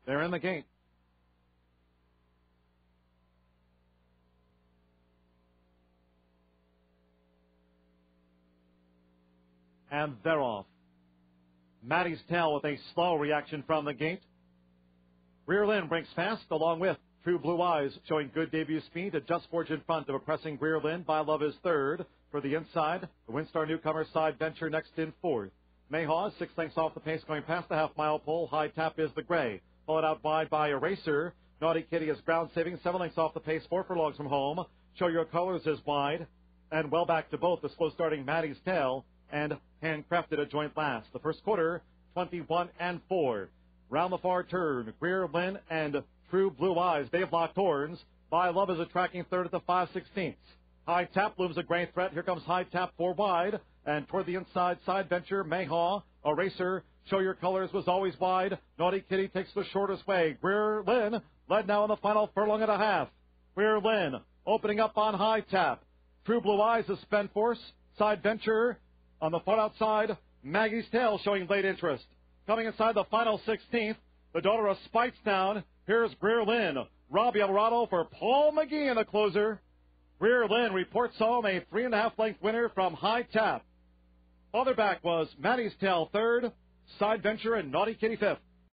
They're in the gate. And they're off. Maddie's Tail with a slow reaction from the gate. Rear Lynn breaks fast along with True Blue Eyes, showing good debut speed at Just Forge in front of a pressing Rear Lynn. By Love is third. For the inside, the WinStar newcomer Side Venture next in fourth. Mayhaw 6 lengths off the pace going past the half-mile pole. High Tap is the gray. Followed out wide by Eraser. Naughty Kitty is ground saving 7 lengths off the pace. 4 furlongs from home. Show Your Colors is wide. And well back to both the slow starting Maddie's Tail and Handcrafted a joint last. The first quarter, 21-4. Round the far turn, Rear Lynn and True Blue Eyes. They've locked horns. By Love is a tracking third at the 5/16. High Tap looms a great threat. Here comes High Tap 4 wide. And toward the inside, Side Venture, Mayhaw, Eraser, Show Your Colors was always wide. Naughty Kitty takes the shortest way. Rear Lynn led now in the final furlong and a half. Rear Lynn opening up on High Tap. True Blue Eyes is spent force. Side Venture on the far outside. Maggie's Tail showing late interest. Coming inside the final 16th, the daughter of Spikestown. Here's Rear Lynn. Robbie Alvarado for Paul McGee in the closer. Rear Lynn reports home a 3.5 length winner from High Tap. Other back was Maddie's Tail third, Side Venture and Naughty Kitty fifth.